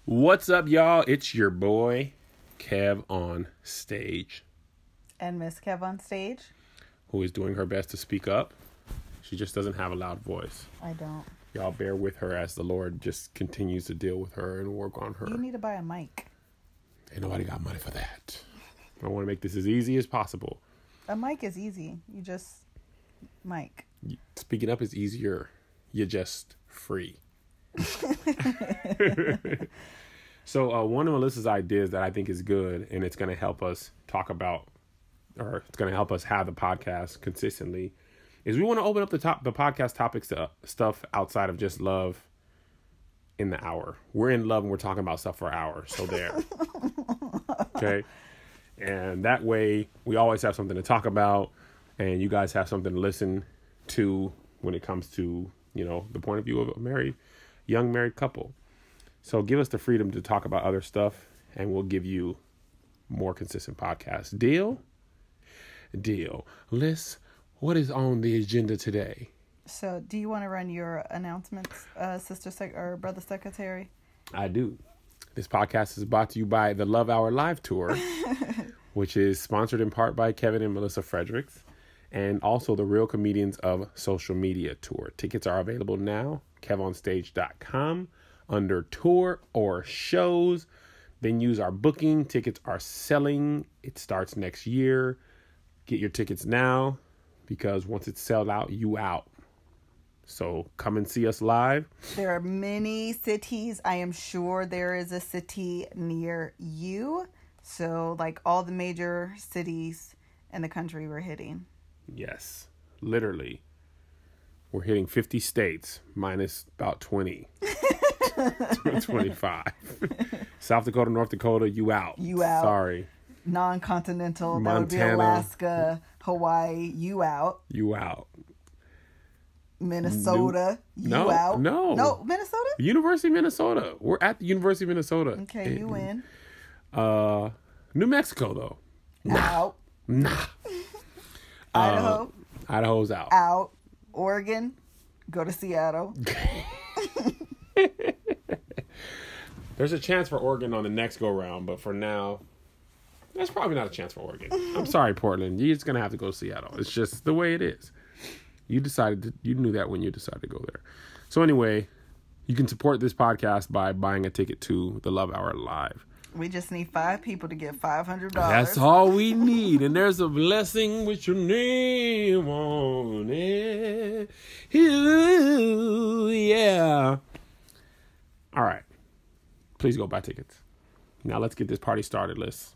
What's up, y'all? It's your boy, KevOnStage. And Miss KevOnStage. Who is doing her best to speak up. She just doesn't have a loud voice. I don't. Y'all bear with her as the Lord just continues to deal with her and work on her. You need to buy a mic. Ain't nobody got money for that. I want to make this as easy as possible. A mic is easy. You just mic. Speaking up is easier. You're just free. So one of Melissa's ideas that I think is good, and it's going to help us talk about, or it's going to help us have the podcast consistently, is we want to open up the podcast topics to stuff outside of just love in the hour. We're in love and we're talking about stuff for hours. So there. Okay. And that way we always have something to talk about, and you guys have something to listen to when it comes to, you know, the point of view of a young married couple. So give us the freedom to talk about other stuff, and we'll give you more consistent podcasts. Deal? Deal. Liz, what is on the agenda today? So, do you want to run your announcements, or brother secretary? I do. This podcast is brought to you by the Love Hour Live Tour, which is sponsored in part by Kevin and Melissa Fredericks, and also the Real Comedians of Social Media Tour. Tickets are available now, KevOnStage.com, under tour or shows. Venues are booking. Tickets are selling. It starts next year. Get your tickets now, because once it's sold out, you out. So come and see us live. There are many cities. I am sure there is a city near you. So, like, all the major cities in the country we're hitting. Yes, literally. We're hitting 50 states minus about 20. 25. South Dakota, North Dakota, you out. You out. Sorry. Non-continental, Montana, that would be Alaska, Hawaii, you out. You out. Minnesota, you out. No, Minnesota? University of Minnesota. We're at the University of Minnesota. Okay, you win. New Mexico, though. Out. Nah. Idaho. Idaho's out. Out. Oregon, go to Seattle. There's a chance for Oregon on the next go round, but for now, that's probably not a chance for Oregon. I'm sorry, Portland. You're just gonna have to go to Seattle. It's just the way it is. You knew that when you decided to go there. So anyway, you can support this podcast by buying a ticket to the Love Hour Live. We just need 5 people to get $500. That's all we need. And there's a blessing with your name on it. Ooh, yeah. All right. Please go buy tickets. Now let's get this party started, Liz.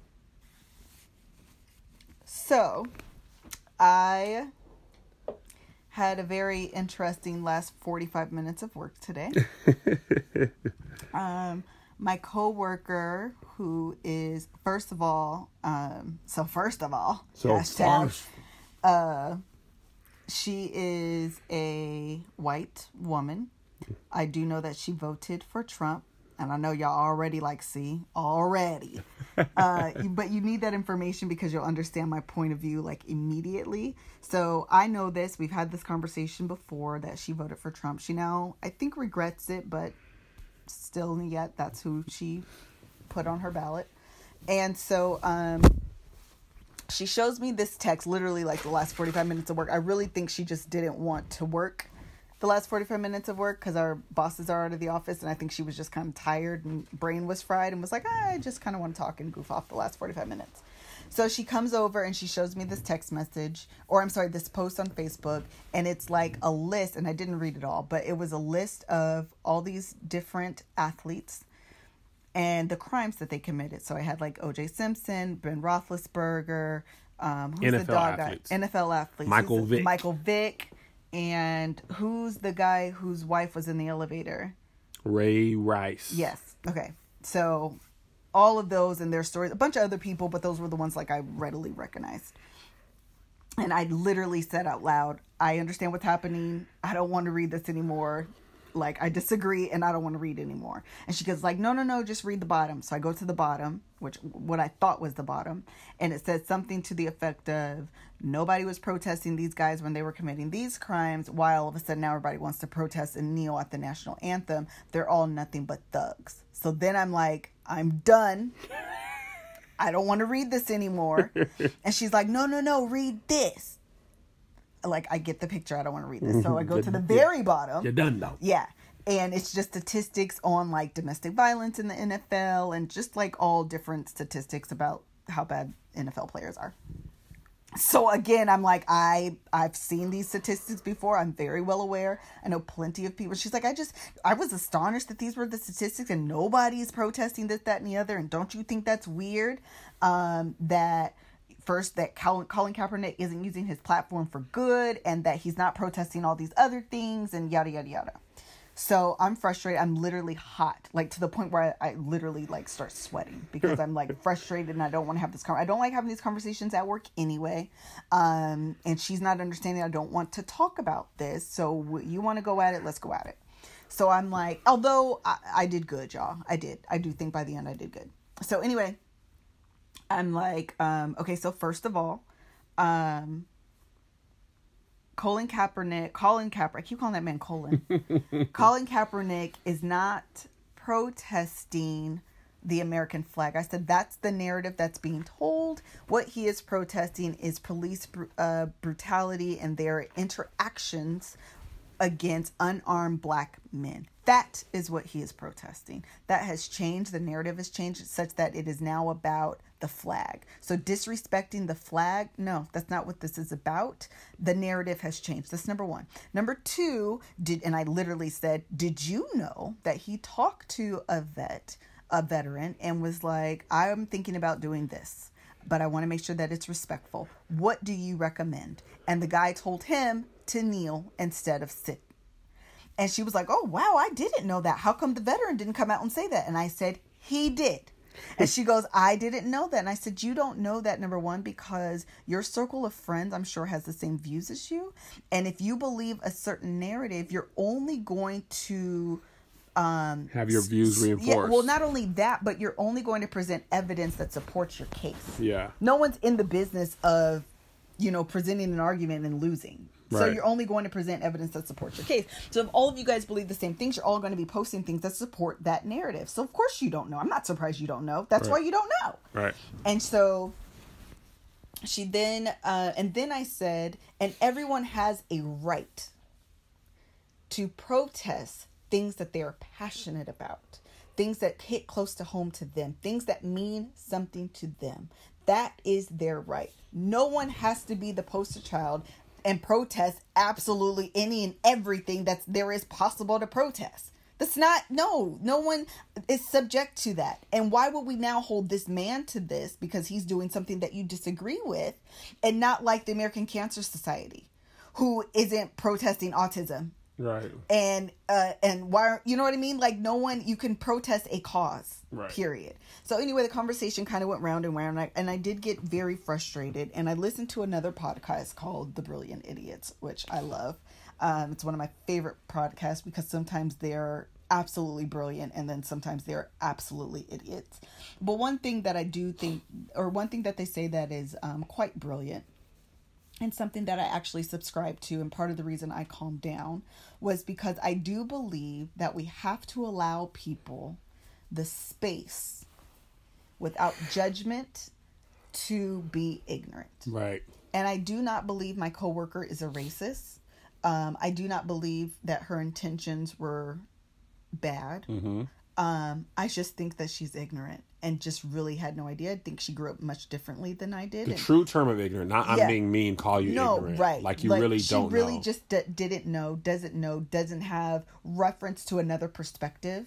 So, I had a very interesting last 45 minutes of work today. My coworker, who is she is a white woman. I do know that she voted for Trump. And I know y'all already already. But you need that information because you'll understand my point of view, immediately. So I know this. We've had this conversation before that she voted for Trump. She now, I think, regrets it, but still yet that's who she put on her ballot. And so she shows me this text, literally the last 45 minutes of work. I really think she just didn't want to work the last 45 minutes of work because our bosses are out of the office, and I think she was just kind of tired and brain was fried and was like, I just kind of want to talk and goof off the last 45 minutes. So she comes over and she shows me this text message, this post on Facebook, and it's like a list, and I didn't read it all, but it was a list of all these different athletes and the crimes that they committed. So I had O.J. Simpson, Ben Roethlisberger, who's NFL the dog athletes. guy? NFL athletes. Michael Vick. And who's the guy whose wife was in the elevator? Ray Rice. Yes. Okay. So all of those and their stories, a bunch of other people, but those were the ones I readily recognized. And I literally said out loud, I understand what's happening. I don't want to read this anymore. Like, I disagree and I don't want to read anymore. And she goes like, no, just read the bottom. So I go to the bottom, which what I thought was the bottom. And it says something to the effect of, nobody was protesting these guys when they were committing these crimes. Why all of a sudden now everybody wants to protest and kneel at the national anthem. They're all nothing but thugs. So then I'm like, I'm done. I don't want to read this anymore. And she's like, no, read this. Like, I get the picture. I don't want to read this. So I go to the very bottom. You're done, though. Yeah. And it's just statistics on, like, domestic violence in the NFL and just, like, all different statistics about how bad NFL players are. So, again, I'm like, I've seen these statistics before. I'm very well aware. I know plenty of people. She's like, I was astonished that these were the statistics and nobody is protesting this, that, and the other. And don't you think that's weird? That... First, that Colin Kaepernick isn't using his platform for good and that he's not protesting all these other things and yada, yada, yada. So I'm frustrated. I'm literally hot, like to the point where I literally like start sweating because I'm like frustrated and I don't want to have this I don't like having these conversations at work anyway. And she's not understanding I don't want to talk about this. So you want to go at it? Let's go at it. So I'm like, although I did good, y'all. I did. I do think by the end I did good. So anyway, I'm like, okay, so first of all, Colin Kaepernick, I keep calling that man Colin. Colin Kaepernick is not protesting the American flag. I said that's the narrative that's being told. What he is protesting is police brutality and their interactions against unarmed black men. That is what he is protesting. That has changed. The narrative has changed such that it is now about the flag. So disrespecting the flag, no, that's not what this is about. The narrative has changed. That's number one. Number two, and I literally said, did you know that he talked to a veteran and was like, I'm thinking about doing this, but I want to make sure that it's respectful. What do you recommend? And the guy told him to kneel instead of sit. And she was like, oh, wow, I didn't know that. How come the veteran didn't come out and say that? And I said, he did. And she goes, I didn't know that. And I said, you don't know that, number one, because your circle of friends, I'm sure, has the same views as you. And if you believe a certain narrative, you're only going to have your views reinforced. Yeah, well, not only that, but you're only going to present evidence that supports your case. Yeah. No one's in the business of, presenting an argument and losing. So you're only going to present evidence that supports your case. So if all of you guys believe the same things, you're all going to be posting things that support that narrative. So of course you don't know. I'm not surprised you don't know. That's why you don't know. Right. And so she then, and then I said, and everyone has a right to protest things that they're passionate about, things that hit close to home to them, things that mean something to them. That is their right. No one has to be the poster child and protest absolutely any and everything that there is possible to protest. That's not, no one is subject to that. And why would we now hold this man to this because he's doing something that you disagree with and not like the American Cancer Society, who isn't protesting autism? Right. And why, you know what I mean? Like, no one, you can protest a cause, period. So anyway, the conversation kind of went round and round, and I did get very frustrated. And I listened to another podcast called The Brilliant Idiots, which I love. It's one of my favorite podcasts because sometimes they're absolutely brilliant and then sometimes they're absolutely idiots. But one thing that I do think, or one thing that they say that is quite brilliant, and something that I actually subscribe to, and part of the reason I calmed down was because I do believe that we have to allow people the space without judgment to be ignorant. Right. And I do not believe my coworker is a racist. I do not believe that her intentions were bad. Mm-hmm. I just think that she's ignorant and just really had no idea. I think she grew up much differently than I did. The true term of ignorant, not I'm being mean, call you ignorant. Right. Like you really don't know. She really just didn't know, doesn't have reference to another perspective.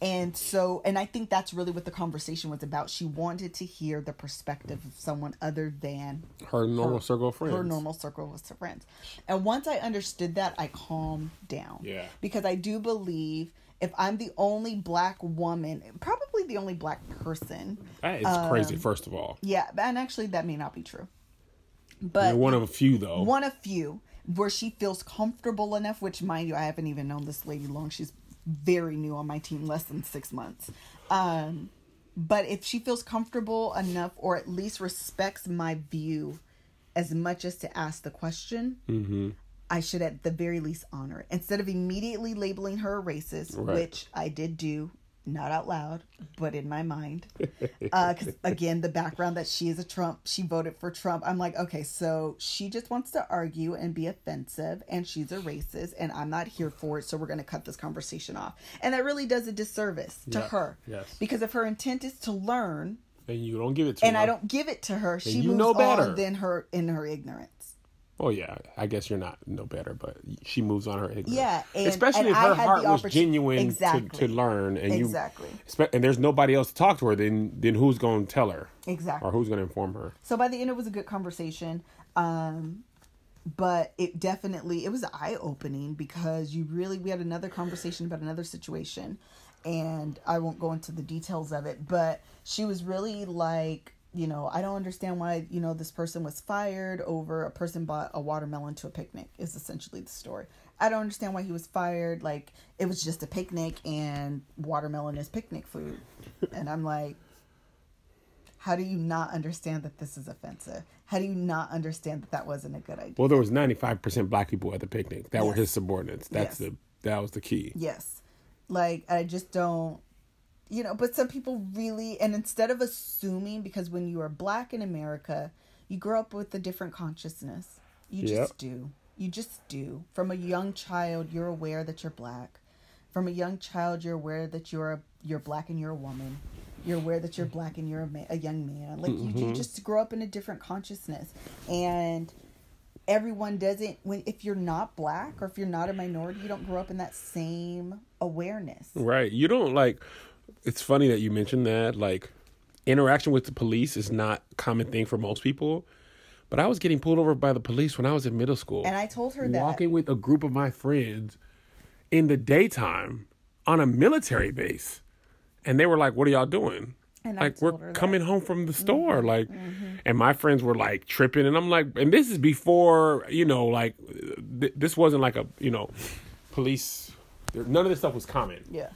And so, and I think that's really what the conversation was about. She wanted to hear the perspective of someone other than her normal circle of friends. Her normal circle of friends. And once I understood that, I calmed down. Yeah. Because I do believe if I'm the only black woman, probably the only black person. That is crazy, first of all. Yeah, and actually that may not be true. But you're one of a few, though. One of few. where she feels comfortable enough, which, mind you, I haven't even known this lady long. She's very new on my team, less than 6 months. But if she feels comfortable enough, or at least respects my view as much as to ask the question, I should at the very least honor it. Instead of immediately labeling her a racist, which I did do, not out loud, but in my mind. Because, again, the background that she is she voted for Trump. I'm like, okay, so she just wants to argue and be offensive, and she's a racist, and I'm not here for it, so we're going to cut this conversation off. And that really does a disservice to her. Yes. Because if her intent is to learn, and you don't give it to her, and I don't give it to her, she you moves know better. on than her in her ignorance. Oh yeah, I guess you're not no better, but she moves on her ignorance. Yeah, especially if her heart was genuine to learn, and and there's nobody else to talk to her. Then who's going to tell her? Exactly. Or who's going to inform her? So by the end, it was a good conversation, but it was eye opening, because we had another conversation about another situation, and I won't go into the details of it, but she was really like, I don't understand why, this person was fired over a person bought a watermelon to a picnic, is essentially the story. I don't understand why he was fired. Like, it was just a picnic, and watermelon is picnic food. And I'm like, how do you not understand that this is offensive? How do you not understand that that wasn't a good idea? Well, there was 95% black people at the picnic that were his subordinates. That was the key. Yes. Like, I just don't. But some people really, and instead of assuming, because when you are black in America, you grow up with a different consciousness. You just do. You just do. From a young child, you're aware that you're black. From a young child, you're aware that you're black and you're a woman. You're aware that you're black and you're a young man. Like, you just grow up in a different consciousness. And everyone doesn't, if you're not black or if you're not a minority, you don't grow up in that same awareness. Right. You don't it's funny that you mentioned that. Like, interaction with the police is not a common thing for most people. But I was getting pulled over by the police when I was in middle school. And I told her that. Walking with a group of my friends in the daytime on a military base. And they were like, what are y'all doing? And like, we're coming home from the store. Like, and my friends were like tripping. And I'm like, and this is before, this wasn't like a, police. None of this stuff was common. Yeah.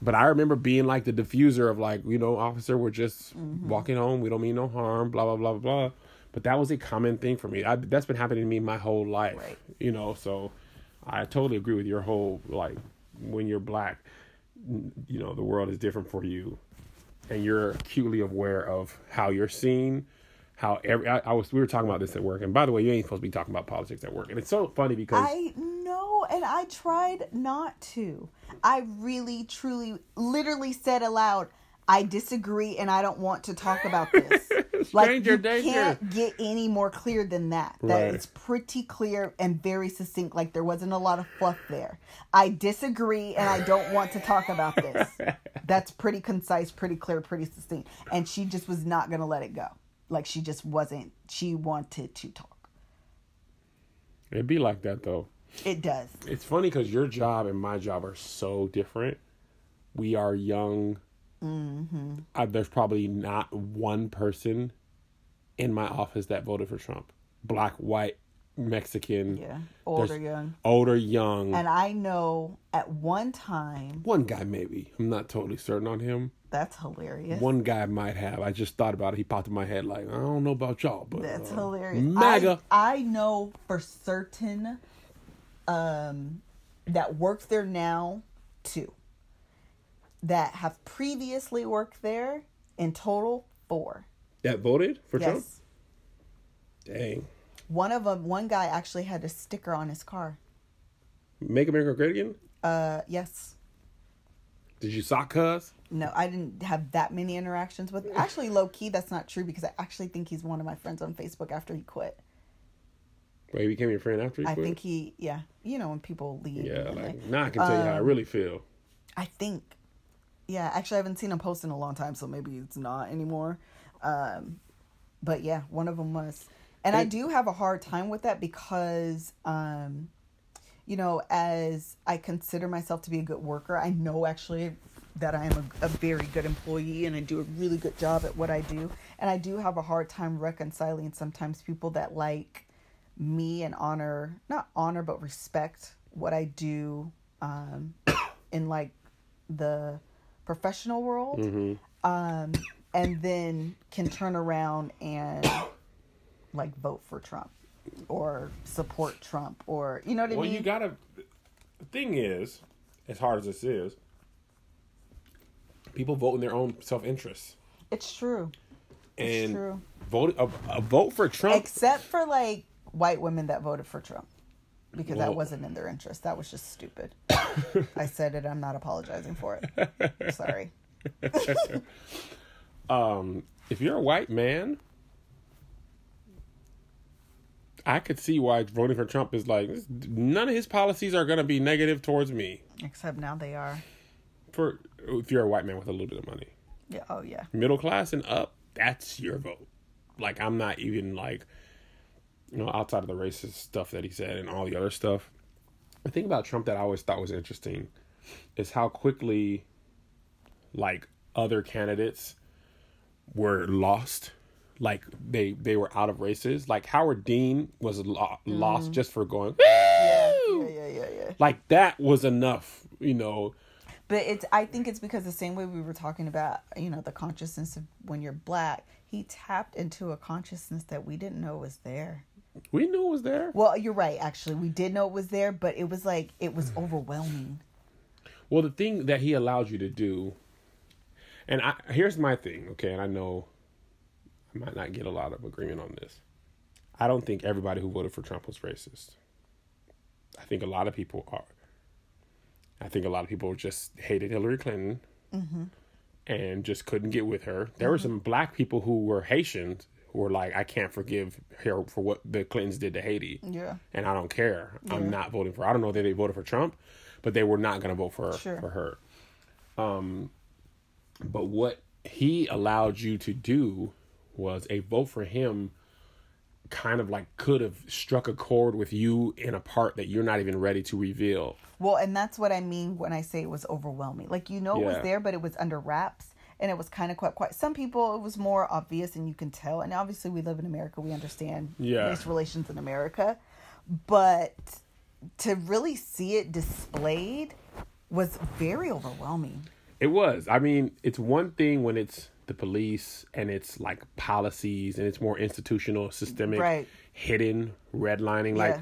But I remember being like the diffuser of like, officer, we're just walking home. We don't mean no harm, blah, blah, blah, blah. But that was a common thing for me. That's been happening to me my whole life, so I totally agree with your whole, like, when you're black, the world is different for you. And you're acutely aware of how you're seen, how we were talking about this at work. And by the way, you ain't supposed to be talking about politics at work. And it's so funny because I know, and I tried not to. I really, truly, literally said aloud, I disagree and I don't want to talk about this. Stranger danger. Can't get any more clear than that. Right. That it's pretty clear and very succinct. Like, there wasn't a lot of fluff there. I disagree and I don't want to talk about this. That's pretty concise, pretty clear, pretty succinct. And she just was not going to let it go. Like, she just wasn't. She wanted to talk. It'd be like that, though. It does. It's funny because your job and my job are so different. We are young. There's probably not one person in my office that voted for Trump. Black, white, Mexican. Yeah. Older, young. And I know at one time. One guy, maybe. I'm not totally certain on him. That's hilarious. One guy might have. I just thought about it. He popped in my head like, I don't know about y'all, but that's hilarious. MAGA. I know for certain that work there now, too. That have previously worked there, in total 4. That voted for Trump? Yes. Dang. One guy actually had a sticker on his car. Make America Great Again? Yes. Did you sock cuz? No, I didn't have that many interactions with him. Actually, low key, that's not true, because I actually think he's one of my friends on Facebook after he quit. Wait, he became your friend after he quit? I think when people leave. Yeah, now I can tell you how I really feel. I think. Yeah, actually, I haven't seen him post in a long time, so maybe it's not anymore. But yeah, one of them was. And I do have a hard time with that because, as I consider myself to be a good worker, I know actually that I am a very good employee and I do a really good job at what I do. And I do have a hard time reconciling sometimes people that like me and not honor, but respect what I do in like the professional world. And then can turn around and like vote for Trump or support Trump, or you know what I mean? Well, the thing is, as hard as this is, people vote in their own self-interest. It's true. It's true. A vote for Trump, except for like white women that voted for Trump, because that wasn't in their interest. That was just stupid. I said it. I'm not apologizing for it. Sorry. If you're a white man, I could see why voting for Trump is like, none of his policies are going to be negative towards me. Except now they are. If you're a white man with a little bit of money. Yeah. Oh, yeah. Middle class and up, that's your vote. Like, I'm not even like, outside of the racist stuff that he said and all the other stuff. The thing about Trump that I always thought was interesting is how quickly, like, other candidates were lost. Like, they were out of races. Like, Howard Dean was lost just for going, woo! Yeah. Like, that was enough, But I think it's because the same way we were talking about, the consciousness of when you're black, he tapped into a consciousness that we didn't know was there. We knew it was there. Well, you're right, actually. We did know it was there, but it was like, it was overwhelming. Well, the thing that he allowed you to do, and here's my thing, okay, and I know I might not get a lot of agreement on this. I don't think everybody who voted for Trump was racist. I think a lot of people are. I think a lot of people just hated Hillary Clinton and just couldn't get with her. There were some black people who were Haitians who were like, I can't forgive her for what the Clintons did to Haiti. Yeah. And I don't care. Yeah. I'm not voting for her. I don't know that they voted for Trump, but they were not going to vote for her. But what he allowed you to do was a vote for him kind of like could have struck a chord with you in a part that you're not even ready to reveal. Well, and that's what I mean when I say it was overwhelming. Like, it was there, but it was under wraps, and it was kind of quite. Some people, it was more obvious, and you can tell. And obviously, we live in America. We understand race relations in America. But to really see it displayed was very overwhelming. It was. I mean, it's one thing when it's the police and it's like policies and it's more institutional, systemic, hidden redlining. Like,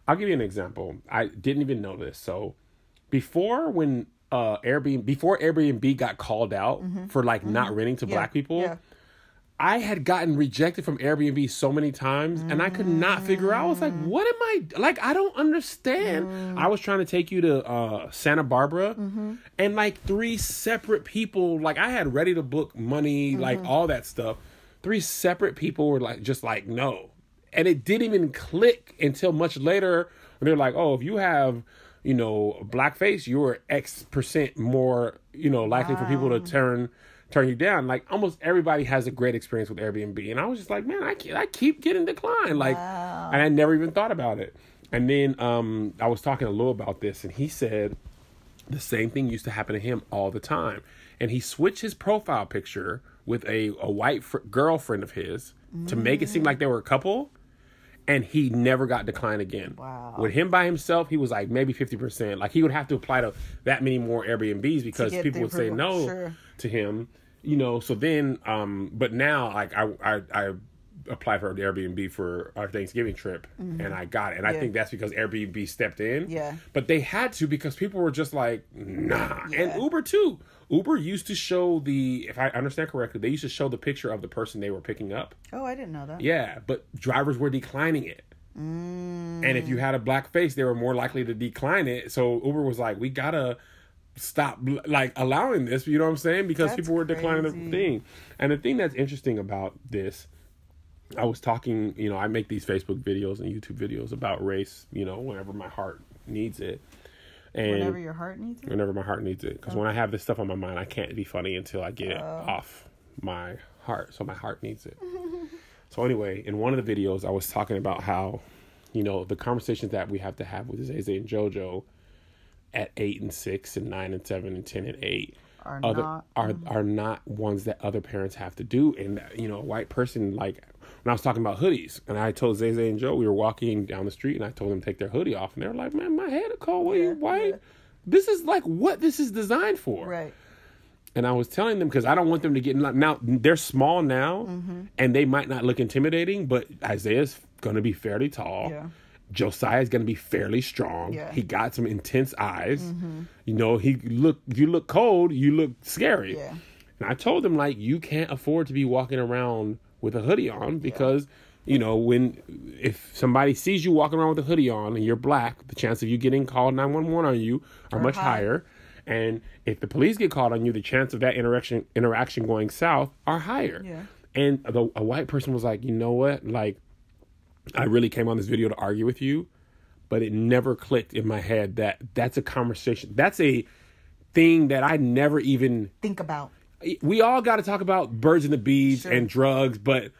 I'll give you an example. I didn't even know this. So before Airbnb got called out for like not renting to black people, I had gotten rejected from Airbnb so many times and I could not figure out. I was like, what am I, like, I don't understand. I was trying to take you to Santa Barbara and like 3 separate people, like I had ready to book money, like all that stuff. 3 separate people were like, just like, no. And it didn't even click until much later when they're like, oh, if you have, blackface, you're X% more, likely for people to turn you down. Like, almost everybody has a great experience with Airbnb. And I was just like, man, I keep getting declined. Like, and I never even thought about it. And then I was talking to Lou about this, and he said the same thing used to happen to him all the time. And he switched his profile picture with a white girlfriend of his to make it seem like they were a couple. And he never got declined again. Wow. With him by himself, he was like maybe 50%. Like, he would have to apply to that many more Airbnbs because people would say no to him. So then, but now, like, I applied for an Airbnb for our Thanksgiving trip, and I got it. And I think that's because Airbnb stepped in. Yeah. But they had to because people were just like, nah. Yeah. And Uber, too. Uber used to show if I understand correctly, they used to show the picture of the person they were picking up. Oh, I didn't know that. Yeah, but drivers were declining it. And if you had a black face, they were more likely to decline it. So Uber was like, we gotta stop like allowing this, you know what I'm saying? Because people were declining the thing. And the thing that's interesting about this, I was talking, I make these Facebook videos and YouTube videos about race, whenever my heart needs it. And whenever your heart needs it? Whenever my heart needs it. Because when I have this stuff on my mind, I can't be funny until I get it off my heart. So my heart needs it. So anyway, in one of the videos, I was talking about how, the conversations that we have to have with Zay and JoJo at 8 and 6 and 9 and 7 and 10 and 8 are not ones that other parents have to do. And, a white person, like, when I was talking about hoodies, and I told Zay and Joe, we were walking down the street, and I told them to take their hoodie off, and they were like, man, my head is cold. Why? Yeah. This is like what this is designed for. Right. And I was telling them, because I don't want them to get, now they're small now, and they might not look intimidating, but Isaiah's going to be fairly tall. Yeah. Josiah's going to be fairly strong. Yeah. He got some intense eyes. You know, you look cold, you look scary. Yeah. And I told them, like, you can't afford to be walking around with a hoodie on because, you know, if somebody sees you walking around with a hoodie on and you're black, the chance of you getting called 911 on you are much higher. And if the police get called on you, the chance of that interaction going south are higher. Yeah. And a white person was like, you know what? Like, I really came on this video to argue with you, but it never clicked in my head that that's a conversation. That's a thing that I never even think about. We all got to talk about birds and the bees and drugs, but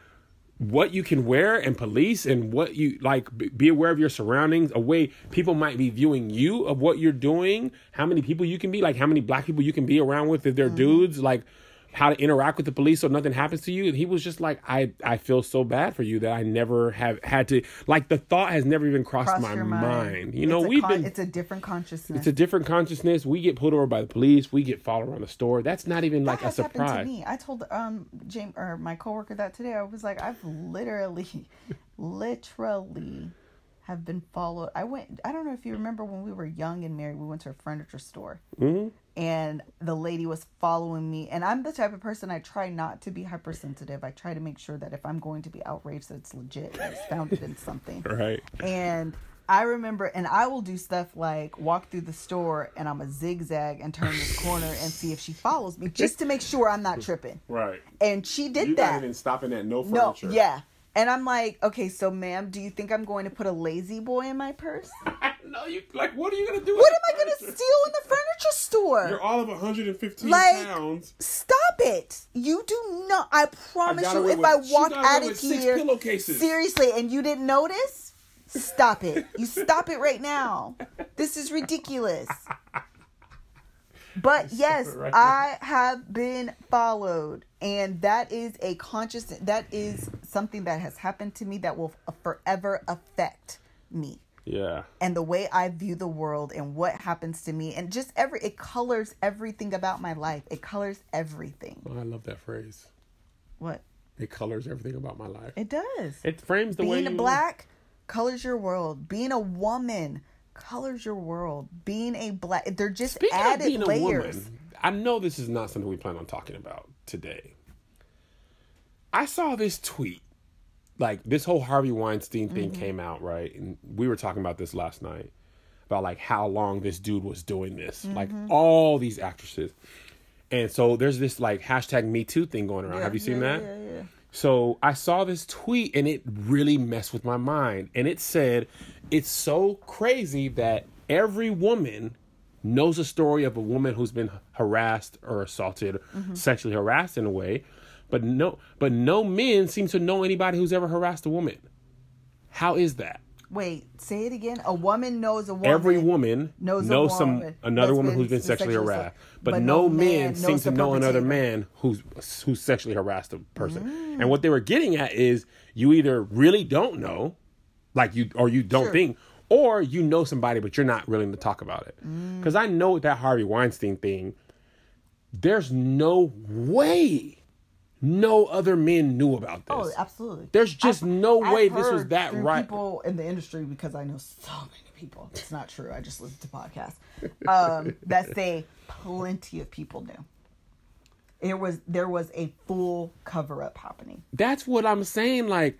what you can wear and police and what you like, be aware of your surroundings, a way people might be viewing you of what you're doing, how many people you can be, like how many black people you can be around with if they're dudes, like how to interact with the police so nothing happens to you. And he was just like, I feel so bad for you that I never have had to, like the thought has never even crossed my mind. You know, it's a different consciousness. It's a different consciousness. We get pulled over by the police. We get followed around the store. That's not even like a surprise. Happened to me. I told James or my coworker that today. I was like, I've literally have been followed. I don't know if you remember when we were young and married, we went to a furniture store. And the lady was following me. And I'm the type of person, I try not to be hypersensitive. I try to make sure that if I'm going to be outraged, that it's legit, that it's founded in something. Right. And I remember, and I will do stuff like walk through the store and I'm a zigzag and turn this corner and see if she follows me just to make sure I'm not tripping. Right. And she did You're that. You're not even stopping at no furniture. No, yeah. And I'm like, okay, so ma'am, do you think I'm going to put a lazy boy in my purse? No, what are you going to do? What am I going to steal in the furniture store? You're all of 115 pounds. Stop it. You do not. I promise you, if I walk out of here, seriously, and you didn't notice, stop it. You stop it right now. This is ridiculous. But yes, I have been followed, and that is that is something that has happened to me that will forever affect me. Yeah. And the way I view the world and what happens to me, and just it colors everything about my life. It colors everything. Oh, I love that phrase. What? It colors everything about my life. It does. It frames the way being a black colors your world. Being a woman colors your world. Being a black, they're just Speaking added of being layers. A woman, I know this is not something we plan on talking about today. I saw this tweet. Like, this whole Harvey Weinstein thing came out, right? And we were talking about this last night. About, like, how long this dude was doing this. Like, all these actresses. And so, there's this, like, hashtag MeToo thing going around. Yeah, have you seen that? Yeah. So, I saw this tweet, and it really messed with my mind. And it said, it's so crazy that every woman knows a story of a woman who's been harassed or assaulted, sexually harassed in a way. But no men seem to know anybody who's ever harassed a woman. How is that? Wait, say it again. A woman knows a woman. Every woman knows another woman who's been sexually harassed. But no man seems to know another man who's sexually harassed a person. And what they were getting at is you either really don't know, like you don't think, or you know somebody but you're not willing to talk about it. Because I know with that Harvey Weinstein thing, there's no way no other men knew about this. Oh, absolutely. There's just no way this was that right. People in the industry, because I know so many people. It's not true. I just listen to podcasts that say plenty of people knew. There was a full cover up happening. That's what I'm saying. Like,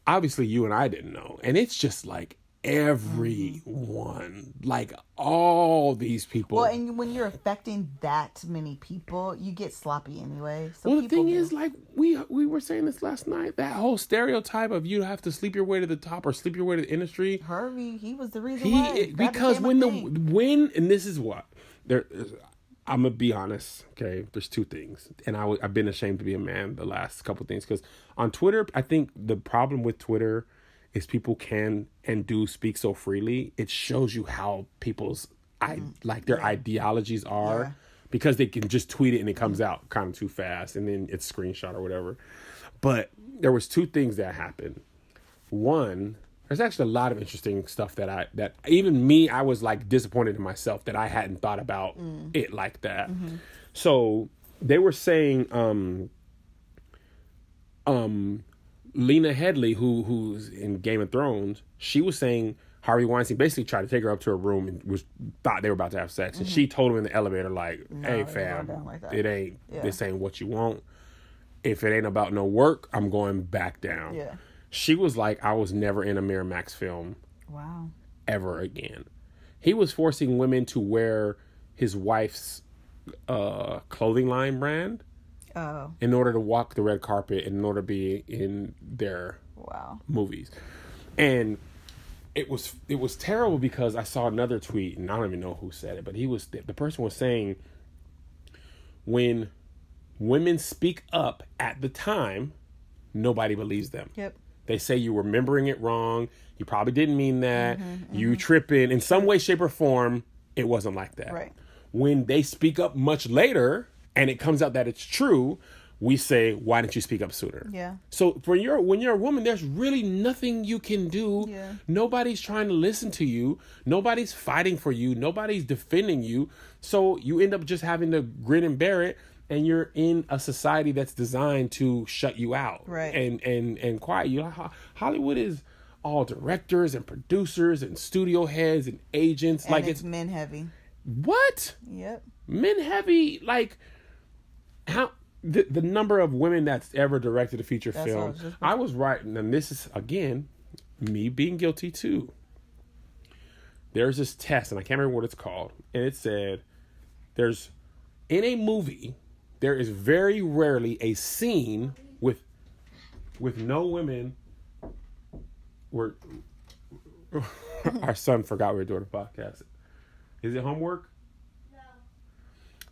obviously, you and I didn't know, and it's just like everyone, like all these people. Well, and when you're affecting that many people, you get sloppy anyway. So well, the thing is, like we were saying this last night, that whole stereotype of you have to sleep your way to the top or sleep your way to the industry. Harvey, he was the reason why. Because and this is what I'm gonna be honest. Okay, there's two things, and I've been ashamed to be a man the last couple things, because on Twitter, I think the problem with Twitter is people can and do speak so freely. It shows you how people's their ideologies are. because they can just tweet it and it comes out kind of too fast and then it's screenshot or whatever. But there was 2 things that happened. One, there's actually a lot of interesting stuff that even me, I was like disappointed in myself that I hadn't thought about it like that. Mm-hmm. So they were saying, Lena Headey, who's in Game of Thrones, she was saying Harvey Weinstein basically tried to take her up to her room and thought they were about to have sex. And she told him in the elevator, like, hey, fam, it ain't, this ain't what you want. If it ain't about no work, I'm going back down. Yeah. She was like, I was never in a Miramax film. Wow. Ever again. He was forcing women to wear his wife's clothing line brand. Oh. In order to walk the red carpet, in order to be in their movies. And it was terrible because I saw another tweet, and I don't even know who said it, but the person was saying, when women speak up at the time, nobody believes them. Yep. They say you were remembering it wrong. You probably didn't mean that. You tripping. In some way, shape, or form, it wasn't like that. Right. When they speak up much later, and it comes out that it's true, we say, why didn't you speak up sooner? Yeah. So when you're a woman, there's really nothing you can do. Yeah. Nobody's trying to listen to you. Nobody's fighting for you. Nobody's defending you. So you end up just having to grin and bear it. And you're in a society that's designed to shut you out, right? And quiet you. Hollywood is all directors and producers and studio heads and agents. And like it's men heavy. What? Yep. Men heavy. Like how the number of women that's ever directed a feature film. I was writing, and this is again me being guilty too. There's this test, and I can't remember what it's called, and it said there's in a movie. There is very rarely a scene with no women. Our son forgot we were doing a podcast. Is it homework? No.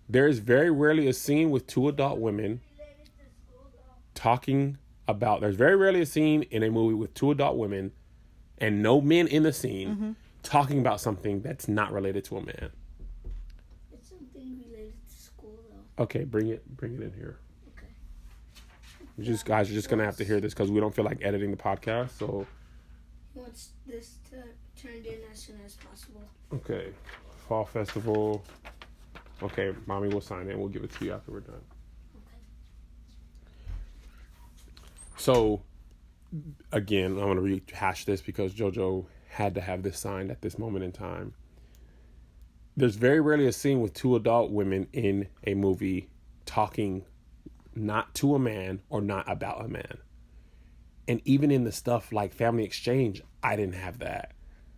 There is very rarely a scene with 2 adult women talking about. There's very rarely a scene in a movie with 2 adult women and no men in the scene talking about something that's not related to a man. Okay, bring it in here. Okay. Guys are just gonna have to hear this because we don't feel like editing the podcast. So he wants this to turn in as soon as possible. Okay, Fall Festival. Okay, mommy will sign it and we'll give it to you after we're done. Okay. So again, I'm gonna rehash this because JoJo had to have this signed at this moment in time. There's very rarely a scene with 2 adult women in a movie talking not to a man or not about a man. And even in the stuff like Family Exchange, I didn't have that.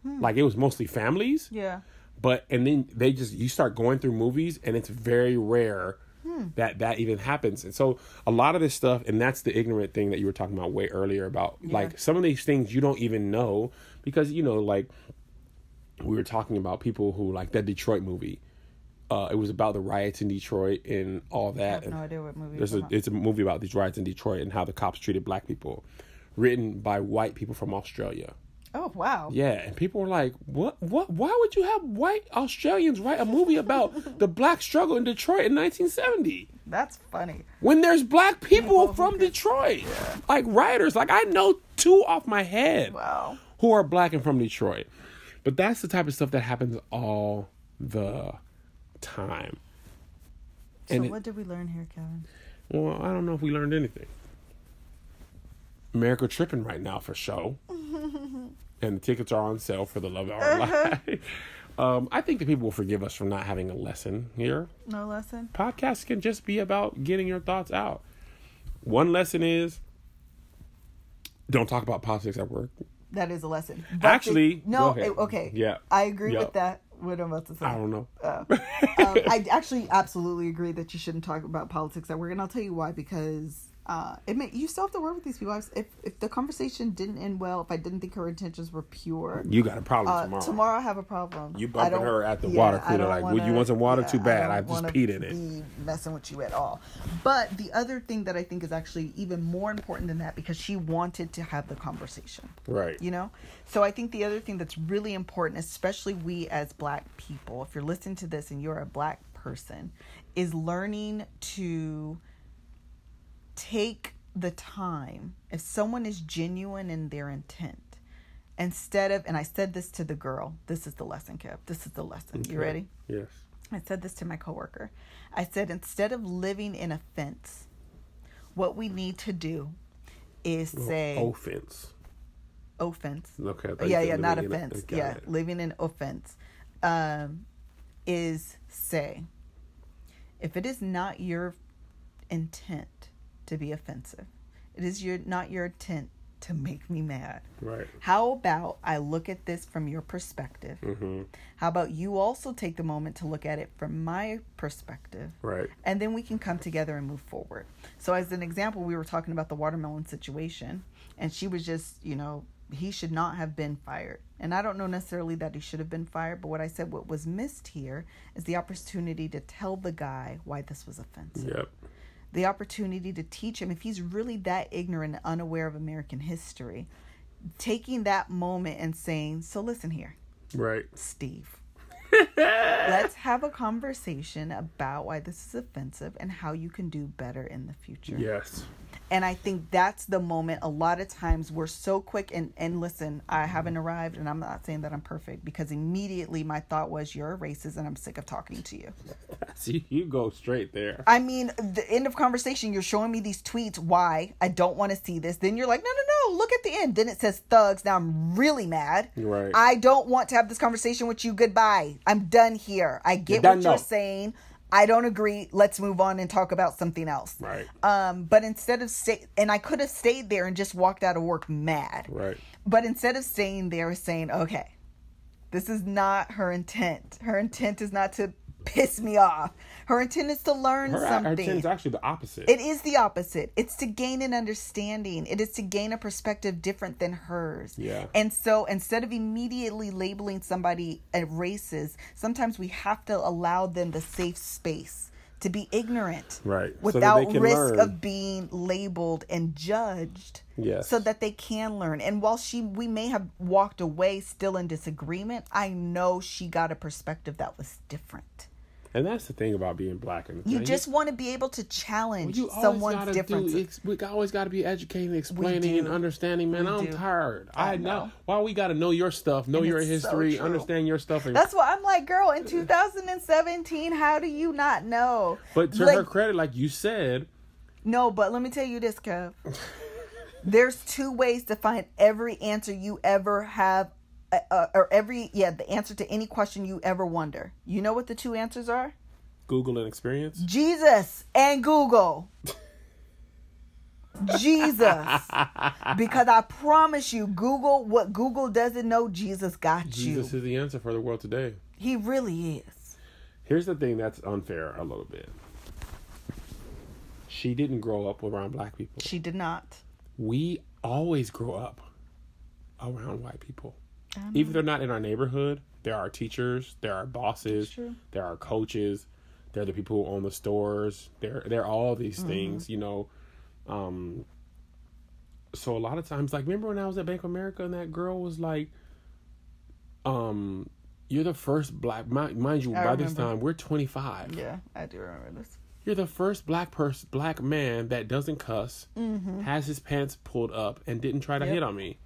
Like it was mostly families. Yeah. And then you start going through movies and it's very rare that even happens. And so a lot of this stuff, and that's the ignorant thing that you were talking about way earlier about like some of these things you don't even know because, like, we were talking about people who like that Detroit movie. It was about the riots in Detroit and all that. I have no idea what movie it's a movie about these riots in Detroit and how the cops treated black people, written by white people from Australia. Oh, wow. Yeah, and people were like, what? Why would you have white Australians write a movie about the black struggle in Detroit in 1970? That's funny. When there's black people from Detroit, like writers, like I know 2 off my head who are black and from Detroit. But that's the type of stuff that happens all the time. So what did we learn here, Kevin? Well, I don't know if we learned anything. America tripping right now for show. And the tickets are on sale for the love of our life. I think that people will forgive us for not having a lesson here. No lesson? Podcasts can just be about getting your thoughts out. One lesson is don't talk about politics at work. That is a lesson. But actually, okay. Yeah. I agree with that. What I'm about to say. I don't know. I actually absolutely agree that you shouldn't talk about politics at work. And I'll tell you why, because you still have to work with these people. If the conversation didn't end well, if I didn't think her intentions were pure, you got a problem tomorrow. Tomorrow I have a problem. You bumping her at the water cooler like, would you want some water? Too bad. I just peed in it. Be messing with you at all. But the other thing that I think is actually even more important than that, because she wanted to have the conversation. Right. So I think the other thing that's really important, especially we as black people, if you're listening to this and you're a black person is learning to take the time. If someone is genuine in their intent, instead of, and I said this to the girl, this is the lesson, Kev. This is the lesson. Okay. You ready? Yes. I said this to my coworker. I said, instead of living in offense, what we need to do is say... Offense. Okay. Yeah, not offense. Yeah, living in offense. Is say, if it is not your intent to be offensive, it is not your intent to make me mad. Right. How about I look at this from your perspective? Mm-hmm. How about you also take the moment to look at it from my perspective? Right. And then we can come together and move forward. So as an example, we were talking about the watermelon situation, and she was just, he should not have been fired. And I don't know necessarily that he should have been fired, but what I said, what was missed here is the opportunity to tell the guy why this was offensive. Yep. The opportunity to teach him, if he's really that ignorant and unaware of American history, taking that moment and saying, so listen here. Right. Steve, let's have a conversation about why this is offensive and how you can do better in the future. Yes. And I think that's the moment. A lot of times we're so quick, and listen, I haven't arrived, and I'm not saying that I'm perfect, because immediately my thought was, you're a racist and I'm sick of talking to you. See, you go straight there. I mean, the end of conversation, you're showing me these tweets, why I don't want to see this. Then you're like, no, look at the end. Then it says thugs. Now I'm really mad. Right. I don't want to have this conversation with you. Goodbye. I'm done here. I get what you're saying. I don't agree. Let's move on and talk about something else. Right. But instead of and I could have stayed there and just walked out of work mad. Right. But instead of staying there, saying, okay, this is not her intent. Her intent is not to piss me off. Her intent is to learn something. Her intent is actually the opposite. It is the opposite. It's to gain an understanding. It is to gain a perspective different than hers. Yeah. And so instead of immediately labeling somebody a racist, sometimes we have to allow them the safe space to be ignorant. Right. Without so risk of being labeled and judged. Yes. So that they can learn. And while we may have walked away still in disagreement, I know she got a perspective that was different. And that's the thing about being black. You just want to be able to challenge someone's differences. We always got to be educating, explaining, and understanding. Man, I'm tired. I know. Why we got to know your stuff, know your history, so understand your stuff. That's why I'm like, girl, in 2017, how do you not know? But to her credit, like you said. No, but let me tell you this, Kev. There's 2 ways to find every answer you ever have. The answer to any question you ever wonder. You know what the 2 answers are? Google and experience. Jesus and Google. Jesus. Because I promise you, what Google doesn't know, Jesus got you. Jesus is the answer for the world today. He really is. Here's the thing that's unfair a little bit. She didn't grow up around black people. She did not. We always grow up around white people. Even if they're not in our neighborhood, there are teachers, there are bosses, there are coaches, there are the people who own the stores, there are all these things, So a lot of times, like, remember when I was at Bank of America and that girl was like, you're the first black, mind you, by this time, we're 25. Yeah, I do remember this. You're the first black man that doesn't cuss, has his pants pulled up, and didn't try to hit on me.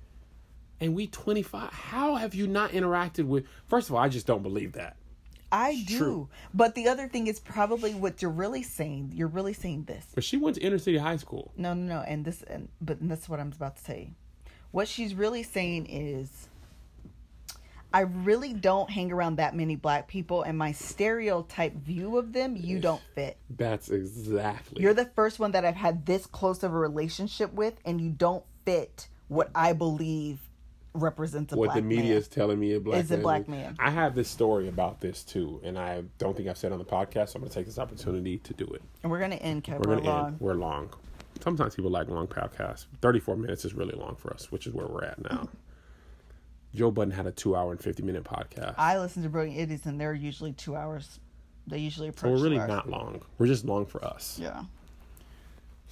And we 25. How have you not interacted with... First of all, I just don't believe that. I do. True. But the other thing is probably what you're really saying. You're really saying this. But she went to inner city high school. No. And that's what I'm about to tell you. What she's really saying is, I really don't hang around that many black people, and my stereotype view of them, you don't fit. That's exactly. You're the first one that I've had this close of a relationship with, and you don't fit what I believe represents a black man. What the media is telling me is a black man. I have this story about this too, and I don't think I've said it on the podcast, so I'm going to take this opportunity to do it. And we're going to end, Kevin. We're going to end. We're long. Sometimes people like long podcasts. 34 minutes is really long for us, which is where we're at now. Joe Budden had a 2-hour and 50-minute podcast. I listen to Brilliant Idiots, and they're usually 2 hours. They usually approach 2 hours. So we're really not long. We're just long for us. Yeah.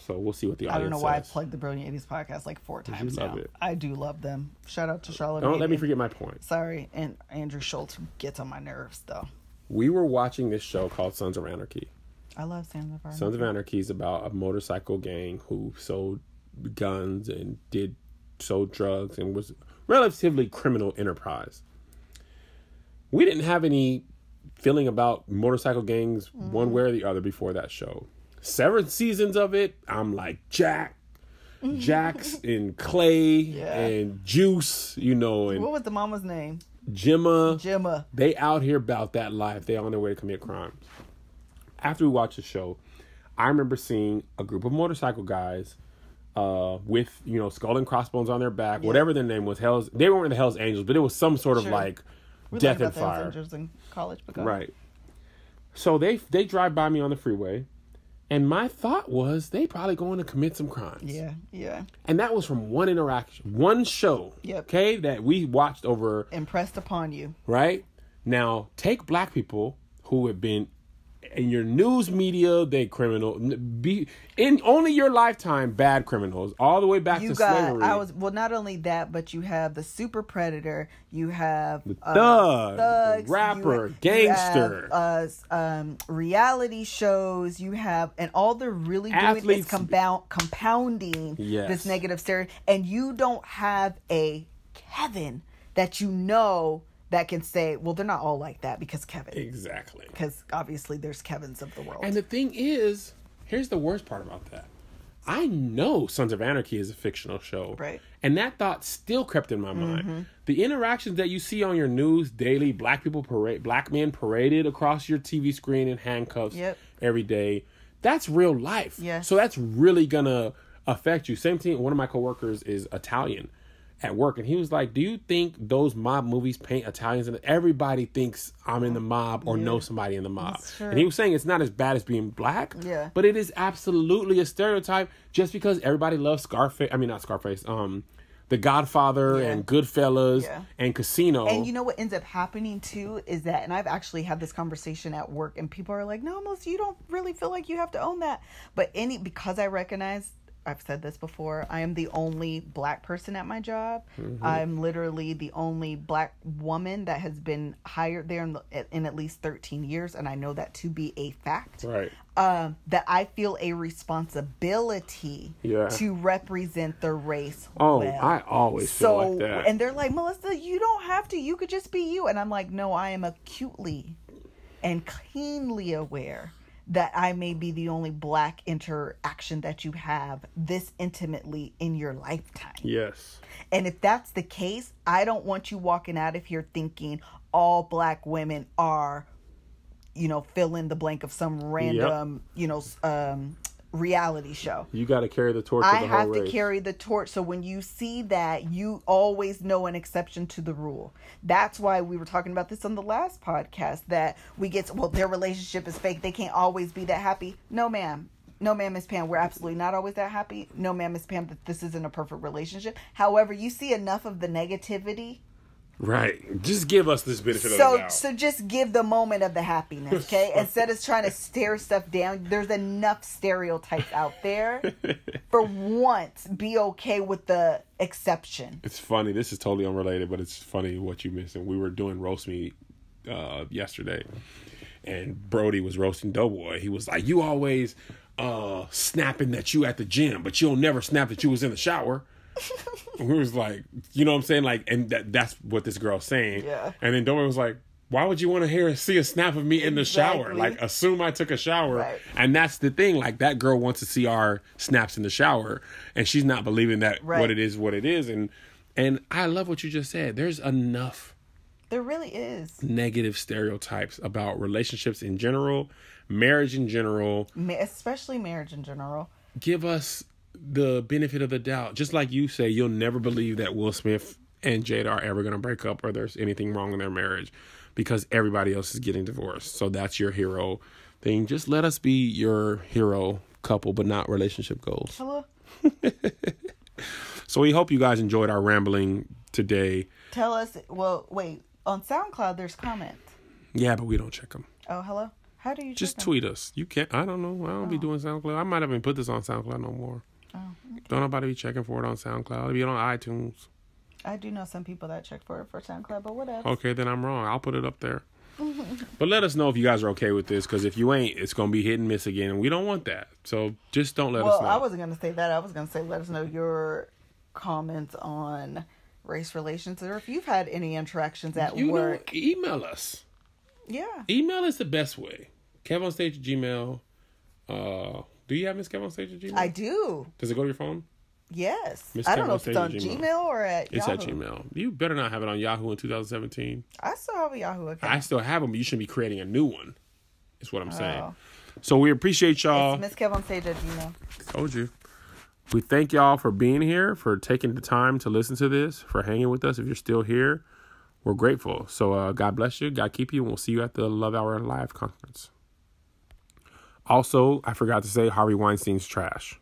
So we'll see what the audience says. I don't know why I've plugged the Brilliant Idiots podcast like 4 times now. I do love them. Shout out to Charlotte. Don't let me forget my point. Sorry. And Andrew Schultz, who gets on my nerves, though. We were watching this show called Sons of Anarchy. I love Sons of Anarchy. Sons of Anarchy is about a motorcycle gang who sold guns and sold drugs and was relatively criminal enterprise. We didn't have any feeling about motorcycle gangs one way or the other before that show. 7 seasons of it, I'm like Jax and Clay and Juice, and what was the mama's name? Gemma. They out here about that life. They on their way to commit crimes. After we watched the show, I remember seeing a group of motorcycle guys with, skull and crossbones on their back, whatever their name was. They weren't the Hells Angels, but it was some sort of like death and fire. Angels in college, right. So they drive by me on the freeway, and my thought was they probably going to commit some crimes. Yeah. And that was from one interaction, one show. Yep. Okay, that we watched over. Impressed upon you. Right? Now, take black people who have been in your news media, they criminal. Be in only your lifetime, bad criminals, all the way back to slavery. Not only that, but you have the super predator, you have the thugs, the rapper, gangster, you have, reality shows, you have, and all they're really athletes, doing is compounding this negative stereotype, and you don't have a Kevin that that can say, well, they're not all like that because Kevin. Exactly. Because obviously there's Kevins of the world. And the thing is, here's the worst part about that. I know Sons of Anarchy is a fictional show. Right. And that thought still crept in my mind. The interactions that you see on your news daily, black men paraded across your TV screen in handcuffs every day, that's real life. Yes. So that's really going to affect you. Same thing, one of my coworkers is Italian at work, and he was like, do you think those mob movies paint Italians in it? Everybody thinks I'm in the mob or know somebody in the mob. And he was saying it's not as bad as being black, but it is absolutely a stereotype just because everybody loves The Godfather and Goodfellas and Casino. And you know what ends up happening too is that, and I've actually had this conversation at work, and people are like, no, Melissa, you don't really feel like you have to own that. But because I recognize, I've said this before, I am the only black person at my job. I'm literally the only black woman that has been hired there in at least 13 years. And I know that to be a fact. Right. That I feel a responsibility to represent the race well. I always feel like that. And they're like, Melissa, you don't have to. You could just be you. And I'm like, no, I am acutely and keenly aware that I may be the only black interaction that you have this intimately in your lifetime. Yes. And if that's the case, I don't want you walking out of here thinking all black women are, fill in the blank of some random, reality show. You got to carry the torch of the whole race. I have to carry the torch. So when you see that, you always know an exception to the rule. That's why we were talking about this on the last podcast, that we get, their relationship is fake. They can't always be that happy. No, ma'am. No, ma'am, Miss Pam. We're absolutely not always that happy. No, ma'am, Miss Pam, that this isn't a perfect relationship. However, you see enough of the negativity. Right. Just give us this benefit of the doubt. So just give the moment of the happiness, okay? Instead of trying to stare stuff down, there's enough stereotypes out there. For once, be okay with the exception. It's funny. This is totally unrelated, but it's funny what you missed. And we were doing roast meat yesterday, and Brody was roasting Doughboy. He was like, you always snapping that you at the gym, but you'll never snap that you was in the shower. We was like, you know what I'm saying? Like, and that's what this girl's saying. Yeah. And then Domer was like, why would you want to see a snap of me in the shower? Like, assume I took a shower. Right. And that's the thing. Like, that girl wants to see our snaps in the shower, and she's not believing that what it is. And I love what you just said. There's enough. There really is. Negative stereotypes about relationships in general, marriage in general. Especially marriage in general. Give us the benefit of the doubt. Just like you say, you'll never believe that Will Smith and Jada are ever going to break up or there's anything wrong in their marriage because everybody else is getting divorced. So that's your hero thing. Just let us be your hero couple, but not relationship goals. Hello. So we hope you guys enjoyed our rambling today. Tell us, wait, on SoundCloud there's comments. Yeah, but we don't check them. Oh, hello? How do you just tweet us? You can't. I don't know. I don't be doing SoundCloud. I might have even put this on SoundCloud no more. Oh, okay. Don't nobody be checking for it on SoundCloud. It'll be on iTunes. I do know some people that check for it for SoundCloud, but whatever. Okay, then I'm wrong. I'll put it up there. But let us know if you guys are okay with this, because if you ain't, it's going to be hit and miss again, and we don't want that. So just don't let us know. Well, I wasn't going to say that. I was going to say let us know your comments on race relations, or if you've had any interactions at work. Email us. Yeah. Email is the best way. KevOnStage at Gmail. Do you have Miss KevOnStage at Gmail? I do. Does it go to your phone? Yes. Miss I don't know if KevOnStage it's on at Gmail or at It's Yahoo. at Gmail. You better not have it on Yahoo in 2017. I still have a Yahoo account. I still have them, but you shouldn't be creating a new one. Is what I'm saying. So we appreciate y'all. It's Miss KevOnStage at Gmail. Told you. We thank y'all for being here, for taking the time to listen to this, for hanging with us. If you're still here, we're grateful. So God bless you. God keep you. And we'll see you at the Love Hour Live conference. Also, I forgot to say Harvey Weinstein's trash.